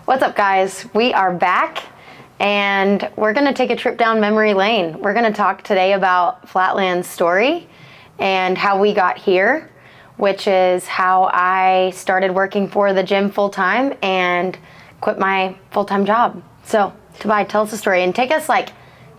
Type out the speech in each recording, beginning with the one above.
What's up, guys? We are back, and we're going to take a trip down memory lane. We're going to talk today about Flatland's story and how we got here, which is how I started working for the gym full-time and quit my full-time job. So, Tobias, tell us the story and take us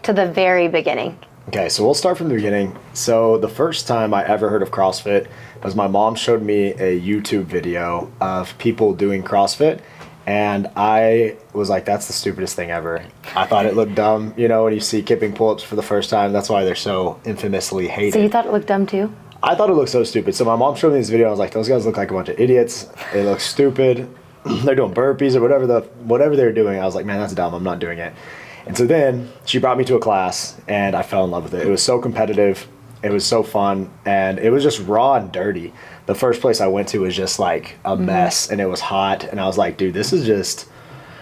to the very beginning. Okay, so we'll start from the beginning. So the first time I ever heard of CrossFit was my mom showed me a YouTube video of people doing CrossFit, and I was like, that's the stupidest thing ever. I thought it looked dumb, when you see kipping pull-ups for the first time. That's why they're so infamously hated. So you thought it looked dumb too? I thought it looked so stupid. So my mom showed me this video. I was like, those guys look like a bunch of idiots. They look stupid. They're doing burpees or whatever they're doing. I was like, man, that's dumb. I'm not doing it. And so then she brought me to a class, and I fell in love with it. It was so competitive. It was so fun, and it was just raw and dirty. The first place I went to was just like a mess, and it was hot, and I was like, dude, this is just,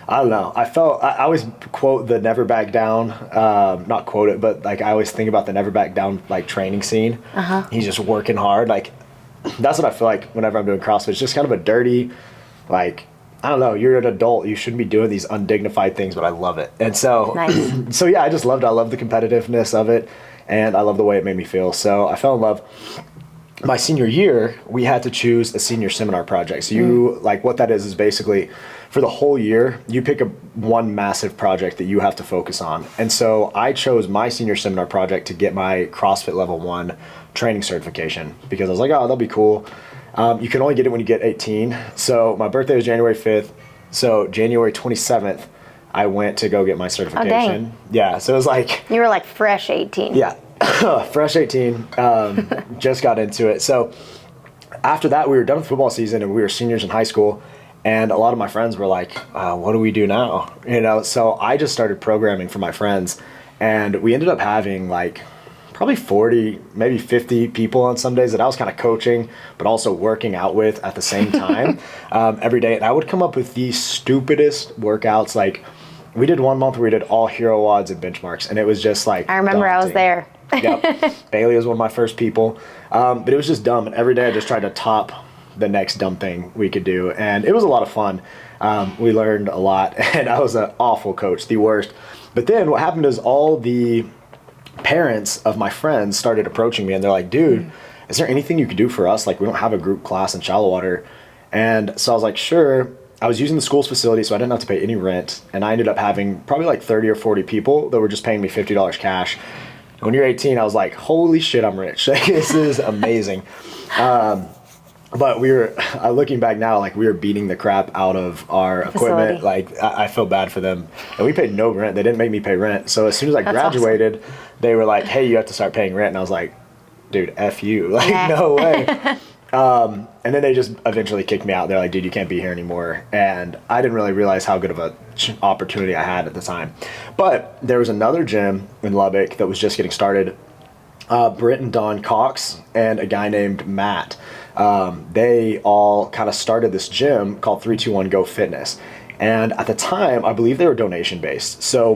I don't know. I always quote the never back down, not quote it, but I always think about the never back down training scene. He's just working hard. That's what I feel like whenever I'm doing CrossFit. It's just kind of a dirty, I don't know, you're an adult. You shouldn't be doing these undignified things, but I love it. And so, nice. So yeah, I just loved it. I love the competitiveness of it, and I love the way it made me feel. So I fell in love. My senior year, we had to choose a senior seminar project. So you, what that is basically for the whole year, you pick one massive project that you have to focus on. And so I chose my senior seminar project to get my CrossFit Level 1 training certification, because I was like, oh, that'll be cool. You can only get it when you get 18. So my birthday was January 5th. So January 27th, I went to go get my certification. Oh, dang. Yeah, so it was You were fresh 18. Yeah, fresh 18, just got into it. So after that, we were done with football season, and we were seniors in high school. And a lot of my friends were like, what do we do now? So I just started programming for my friends. And we ended up having probably 40, maybe 50 people on some days that I was kind of coaching, but also working out with at the same time every day. And I would come up with the stupidest workouts. We did 1 month where we did all hero wads and benchmarks, and it was just I remember daunting. I was there. Yep. Bailey was one of my first people. But it was just dumb. And every day I just tried to top the next dumb thing we could do. And it was a lot of fun. We learned a lot, and I was an awful coach, the worst. But then what happened is all the parents of my friends started approaching me, and they're like, dude, is there anything you could do for us? We don't have a group class in shallow water. And so I was like, sure. I was using the school's facility, so I didn't have to pay any rent. And I ended up having probably 30 or 40 people that were just paying me $50 cash. When you're 18, I was like, holy shit, I'm rich. This is amazing. But looking back now, we were beating the crap out of our equipment. I feel bad for them. And we paid no rent. They didn't make me pay rent. So as soon as I graduated, awesome. They were like, hey, you have to start paying rent. And I was like, dude, F you. No way. And then they just eventually kicked me out. They're like, dude, you can't be here anymore. And I didn't really realize how good of a opportunity I had at the time. But there was another gym in Lubbock that was just getting started. Britt and Don Cox and a guy named Matt. They all kind of started this gym called 321 Go Fitness. And at the time, I believe they were donation based. So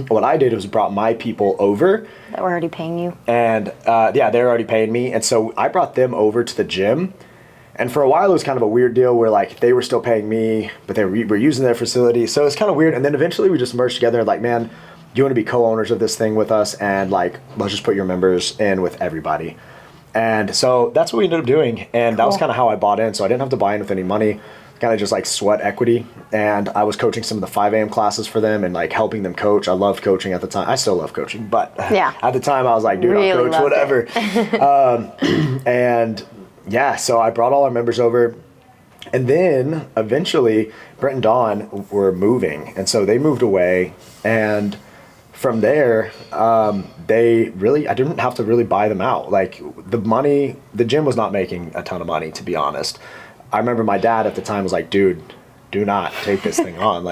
what I did was brought my people over. That were already paying you. And they were already paying me. And so I brought them over to the gym. And for a while, it was kind of a weird deal where they were still paying me, but they were using their facility. So it's kind of weird. And then eventually we just merged together and man, do you want to be co-owners of this thing with us? And let's just put your members in with everybody. And so that's what we ended up doing. And That was kind of how I bought in. So I didn't have to buy in with any money, kind of just sweat equity. And I was coaching some of the 5 a.m. classes for them and helping them coach. I loved coaching at the time. I still love coaching, but at the time I was like, dude, really I'll coach whatever. So I brought all our members over. And then eventually Brent and Dawn were moving. And so they moved away. And from there, I didn't have to really buy them out. The gym was not making a ton of money, to be honest. I remember my dad at the time was like, dude, do not take this thing on.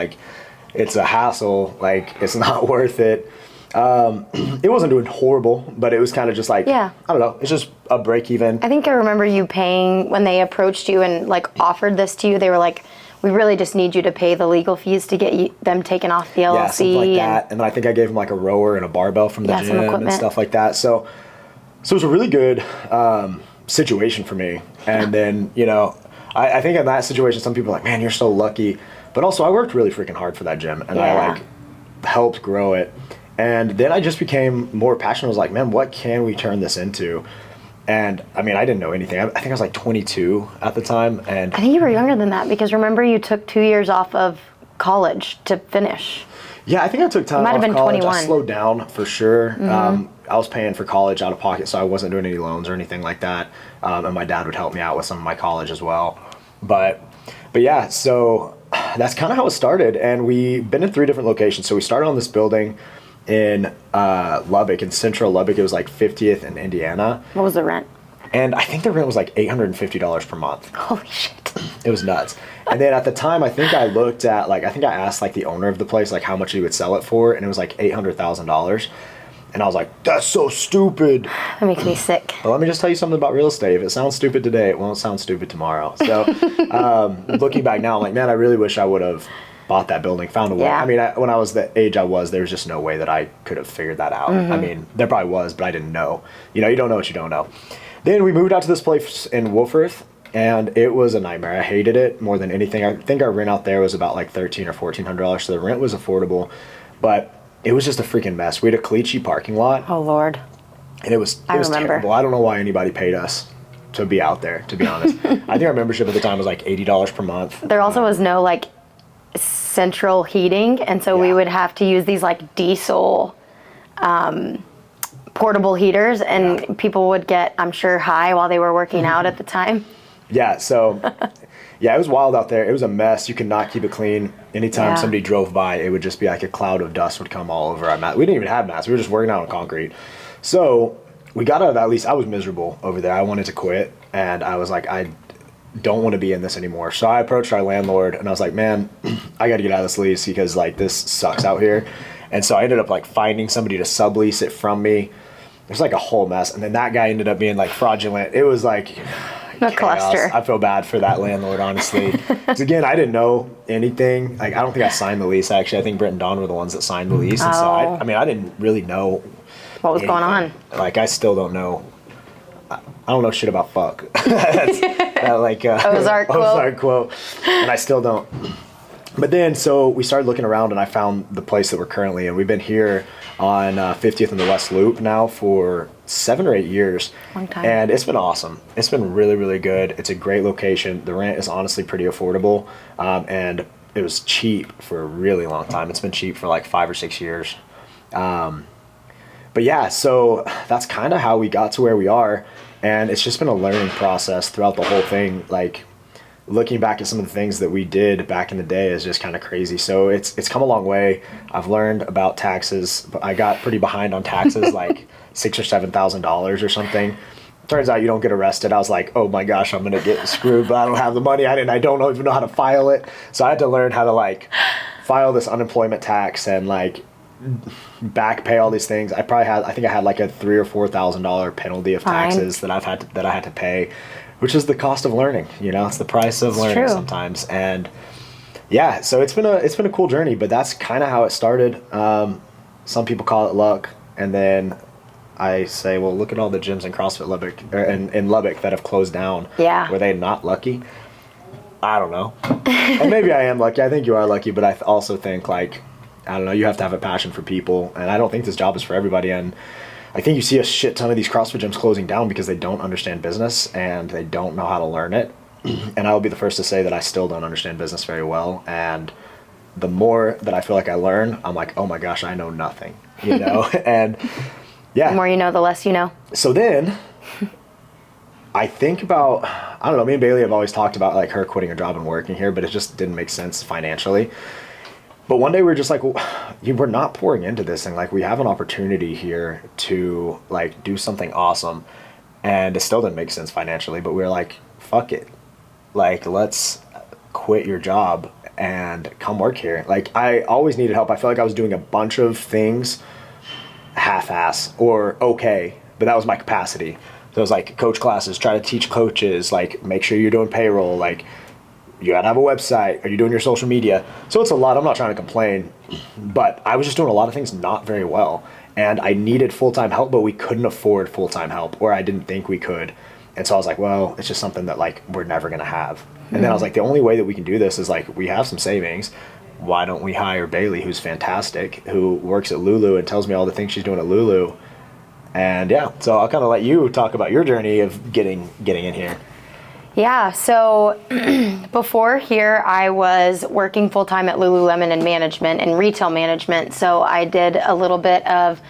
It's a hassle. It's not worth it. It wasn't doing horrible, but it was kind of just I don't know. It's just a break even. I think I remember you paying when they approached you and offered this to you. They were like, we really just need you to pay the legal fees to get them taken off the LLC. Yeah, something like that. And then I think I gave them a rower and a barbell from the gym and stuff like that. So it was a really good situation for me. And then, I think in that situation, some people are like, man, you're so lucky. But also I worked really freaking hard for that gym, and I like helped grow it. And then I just became more passionate. I was like, man, what can we turn this into? And I mean, I didn't know anything. I think I was like 22 at the time. And I think you were younger than that, because remember you took 2 years off of college to finish. Yeah, I think I took time might off have been college. 21. I slowed down for sure. I was paying for college out of pocket, so I wasn't doing any loans or anything like that. And my dad would help me out with some of my college as well. But yeah, so that's kind of how it started. And we've been in 3 different locations. So we started on this building in Lubbock, in central Lubbock. It was like 50th and Indiana. What was the rent? And I think the rent was like $850 per month. Holy shit. It was nuts. And then at the time, I think I looked at, like, I think I asked like the owner of the place, like how much he would sell it for. And it was like $800,000. And I was like, that's so stupid. That makes me sick. But let me just tell you something about real estate. If it sounds stupid today, it won't sound stupid tomorrow. So looking back now, I'm like, man, I really wish I would have bought that building, found a way. Yeah. I mean, when I was the age I was, there was just no way that I could have figured that out. I mean, there probably was, but I didn't know. You know, you don't know what you don't know. Then we moved out to this place in Wolfforth, and it was a nightmare. I hated it more than anything. I think our rent out there was about like $1,300 or $1,400, so the rent was affordable, but it was just a freaking mess. We had a Clichy parking lot. Oh, Lord. And it was remember. terrible. I don't know why anybody paid us to be out there, to be honest. I think our membership at the time was like $80 per month. There also was no like central heating, and so we would have to use these like diesel portable heaters, and people would get, I'm sure, high while they were working out at the time. Yeah, so yeah, it was wild out there. It was a mess. You could not keep it clean. Anytime somebody drove by, it would just be like a cloud of dust would come all over our mat. We didn't even have mats. We were just working out on concrete. So we got out of at least, I was miserable over there. I wanted to quit, and I was like, I don't want to be in this anymore. So I approached our landlord, and I was like, man, I got to get out of this lease because like this sucks out here. And so I ended up like finding somebody to sublease it from me. It was like a whole mess. And then that guy ended up being like fraudulent. It was like A cluster. I feel bad for that landlord, honestly. Because again, I didn't know anything. Like, I don't think I signed the lease, actually. I think Britt and Dawn were the ones that signed the lease. And so, I mean, I didn't really know What was going on? Like, I still don't know. I don't know shit about fuck. That's that, like, Ozark quote. And I still don't. But then, so we started looking around, and I found the place that we're currently in. We've been here on 50th and the West Loop now for 7 or 8 years. Long time. And it's been awesome. It's been really, really good. It's a great location. The rent is honestly pretty affordable. And it was cheap for a really long time. It's been cheap for like 5 or 6 years. But yeah, so that's kind of how we got to where we are. And it's just been a learning process throughout the whole thing. Like, looking back at some of the things that we did back in the day is just kind of crazy. So it's come a long way. I've learned about taxes, but I got pretty behind on taxes, like $6,000 or $7,000 or something. Turns out you don't get arrested. I was like, oh my gosh, I'm gonna get screwed, but I don't have the money. I don't even know how to file it. So I had to learn how to like file this unemployment tax and like back pay all these things. I think I had like a $3,000 or $4,000 penalty of taxes that I had to pay. Which is the cost of learning, you know, it's the price of learning sometimes. And yeah, so it's been a cool journey, but that's kind of how it started. Some people call it luck. And then I say, well, look at all the gyms in CrossFit Lubbock, or in Lubbock that have closed down. Yeah. Were they not lucky? I don't know. And maybe I am lucky. I think you are lucky, but I also think like, I don't know, you have to have a passion for people. And I don't think this job is for everybody. And I think you see a shit ton of these CrossFit gyms closing down because they don't understand business and they don't know how to learn it. And I will be the first to say that I still don't understand business very well. And the more that I feel like I learn, I'm like, oh my gosh, I know nothing, you know? And yeah. The more you know, the less you know. So then I think about, I don't know, me and Bailey have always talked about like her quitting her job and working here, but it just didn't make sense financially. But one day we were just like, well, we're not pouring into this thing. Like, we have an opportunity here to like do something awesome. And it still didn't make sense financially, but we were like, fuck it. Like, let's quit your job and come work here. Like, I always needed help. I felt like I was doing a bunch of things half-ass or okay, but that was my capacity. So it was like coach classes, try to teach coaches, like make sure you're doing payroll, like you gotta have a website, are you doing your social media? So it's a lot. I'm not trying to complain, but I was just doing a lot of things not very well. And I needed full-time help, but we couldn't afford full-time help, or I didn't think we could. And so I was like, well, it's just something that like we're never gonna have. And then I was like, the only way that we can do this is like, we have some savings. Why don't we hire Bailey, who's fantastic, who works at Lulu and tells me all the things she's doing at Lulu. And yeah, so I'll kind of let you talk about your journey of getting in here. Yeah, so before here, I was working full-time at Lululemon in management and retail management. So I did a little bit of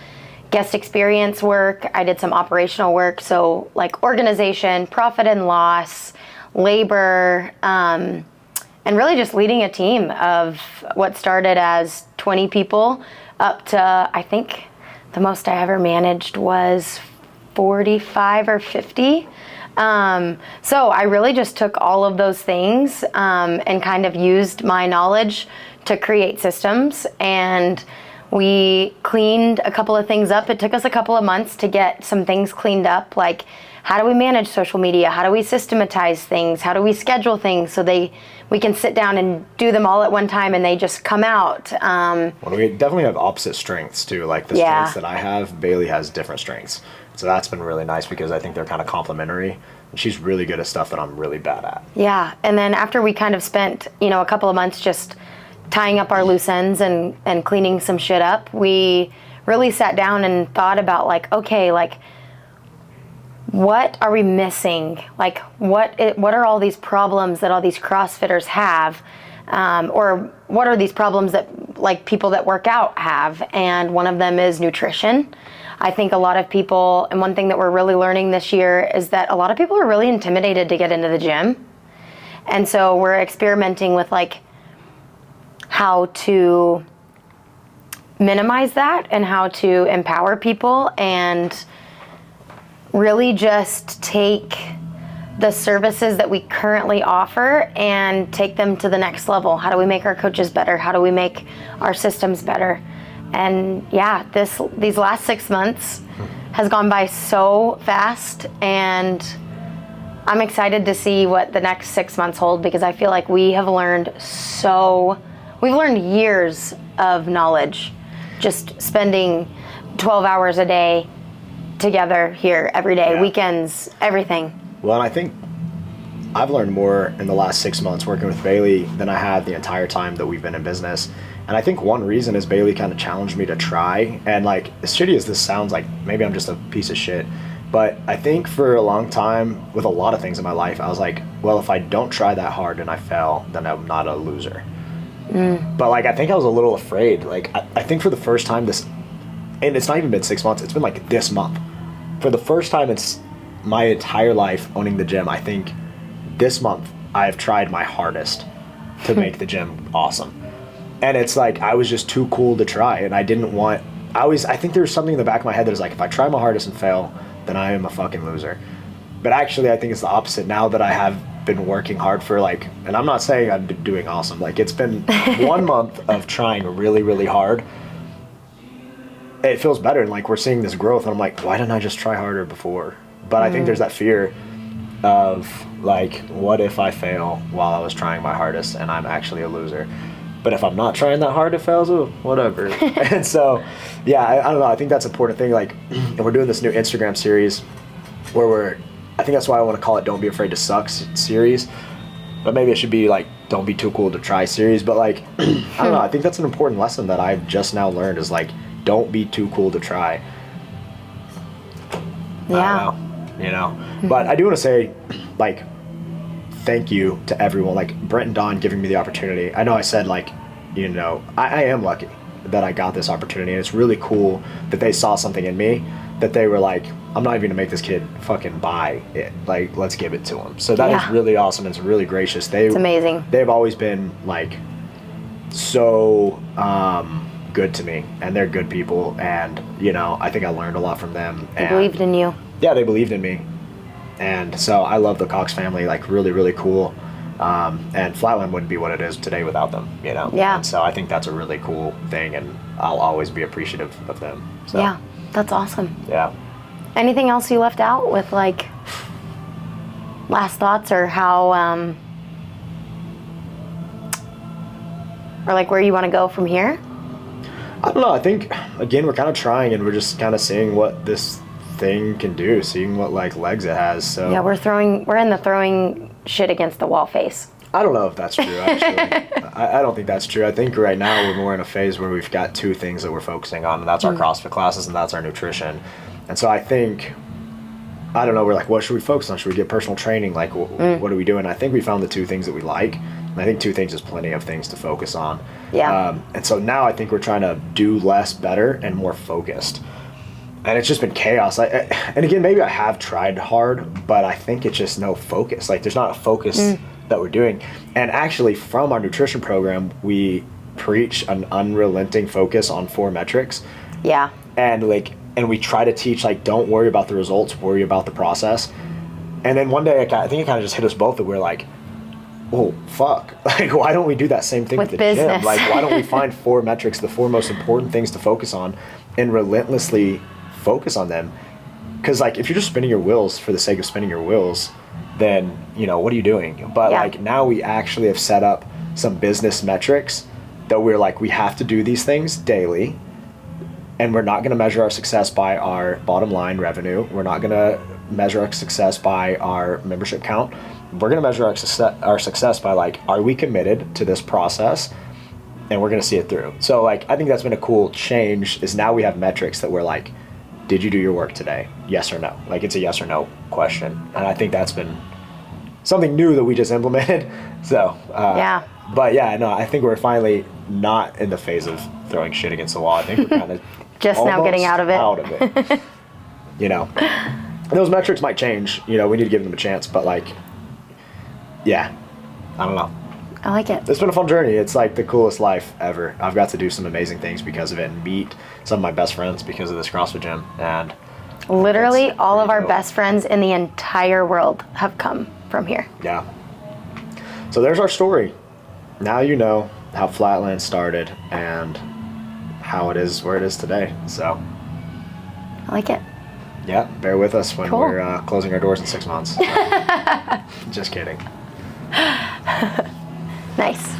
guest experience work. I did some operational work. So like organization, profit and loss, labor, and really just leading a team of what started as 20 people up to, I think, the most I ever managed was 45 or 50. So I really just took all of those things and kind of used my knowledge to create systems. And we cleaned a couple of things up. It took us a couple of months to get some things cleaned up, like how do we manage social media? How do we systematize things? How do we schedule things so we can sit down and do them all at one time and they just come out? Well, we definitely have opposite strengths too. Like the strengths that I have, Bailey has different strengths. So that's been really nice because I think they're kind of complementary. And she's really good at stuff that I'm really bad at. Yeah. And then after we kind of spent, a couple of months just tying up our loose ends and cleaning some shit up, we really sat down and thought about like, okay, like, what are we missing? Like, what are all these problems that all these CrossFitters have? Or what are these problems that like people that work out have? And one of them is nutrition. I think a lot of people, and one thing that we're really learning this year is that a lot of people are really intimidated to get into the gym. And so we're experimenting with like how to minimize that and how to empower people and really just take the services that we currently offer and take them to the next level. How do we make our coaches better? How do we make our systems better? And yeah, these last 6 months has gone by so fast, and I'm excited to see what the next 6 months hold, because I feel like we've learned years of knowledge just spending 12 hours a day together here every day, weekends, everything. Well, and I think I've learned more in the last 6 months working with Bailey than I have the entire time that we've been in business. And I think one reason is Bailey kind of challenged me to try. And like, as shitty as this sounds, like maybe I'm just a piece of shit, but I think for a long time with a lot of things in my life, I was like, well, if I don't try that hard and I fail, then I'm not a loser. But like, I think I was a little afraid. Like, I think for the first time and it's not even been 6 months, it's been like this month. For the first time in my entire life owning the gym, I think this month I've tried my hardest to make the gym awesome. And it's like, I was just too cool to try, and I think there's something in the back of my head that is like, if I try my hardest and fail, then I am a fucking loser. But actually, I think it's the opposite now that I have been working hard for like, and I'm not saying I'm doing awesome. Like, it's been 1 month of trying really, really hard. It feels better, and like, we're seeing this growth, and I'm like, why didn't I just try harder before? But I think there's that fear of like, what if I fail while I was trying my hardest and I'm actually a loser? But if I'm not trying that hard, it fails, whatever. And so, yeah, I don't know. I think that's an important thing. Like, and we're doing this new Instagram series where I think that's why I want to call it Don't Be Afraid to Suck series. But maybe it should be like, Don't Be Too Cool to Try series. But like, I don't know. I think that's an important lesson that I've just now learned is like, don't be too cool to try. Yeah. But I do want to say, like, thank you to everyone, like Brent and Don giving me the opportunity. I know I said like, I am lucky that I got this opportunity, and it's really cool that they saw something in me that they were like, I'm not even gonna make this kid fucking buy it. Like, let's give it to him. So that is really awesome. It's really gracious. It's amazing. They've always been like so good to me, and they're good people, and I think I learned a lot from them. They believed in you. Yeah, they believed in me. And so I love the Cox family, like really, really cool. And Flatland wouldn't be what it is today without them, Yeah. And so I think that's a really cool thing, and I'll always be appreciative of them. So, yeah, that's awesome. Yeah. Anything else you left out with like last thoughts, or how, or like where you want to go from here? I don't know. I think, again, we're kind of trying, and we're just kind of seeing what this thing can do, seeing what like legs it has. So yeah, we're in the throwing shit against the wall face. I don't know if that's true, actually. I don't think that's true. I think right now we're more in a phase where we've got two things that we're focusing on, and that's our CrossFit classes and that's our nutrition. And so I think, I don't know, we're like, what should we focus on? Should we get personal training? Like, what are we doing? I think we found the two things that we like. And I think two things is plenty of things to focus on. Yeah. And so now I think we're trying to do less better and more focused. And it's just been chaos. And again, maybe I have tried hard, but I think it's just no focus. Like, there's not a focus that we're doing. And actually, from our nutrition program, we preach an unrelenting focus on 4 metrics. Yeah. And we try to teach, like, don't worry about the results, worry about the process. And then one day, I think it kind of just hit us both that we're like, oh, fuck. Like, why don't we do that same thing with the business. gym? Like, why don't we find 4 metrics, the 4 most important things to focus on, and relentlessly focus on them? Because, like, if you're just spinning your wheels for the sake of spinning your wheels, then, you know, what are you doing? But, like, now we actually have set up some business metrics that we're like, we have to do these things daily, and we're not going to measure our success by our bottom line revenue. We're not going to measure our success by our membership count. We're going to measure our success by, like, are we committed to this process? And we're going to see it through. So, like, I think that's been a cool change, is now we have metrics that we're like, did you do your work today? Yes or no? Like, it's a yes or no question. And I think that's been something new that we just implemented. So, yeah. But yeah, no, I think we're finally not in the phase of throwing shit against the wall. I think we're kind of just now getting out of it. You know, and those metrics might change. You know, we need to give them a chance. But, like, yeah, I don't know. I like it. It's been a fun journey. It's like the coolest life ever. I've got to do some amazing things because of it and meet some of my best friends because of this CrossFit gym. And literally all of our best friends in the entire world have come from here. Yeah. So there's our story. Now you know how Flatland started and how it is where it is today. So I like it. Yeah, bear with us when Cool. we're closing our doors in 6 months. Just kidding. Nice.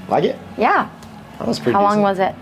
Like it? Yeah. That was pretty How long decent. was it?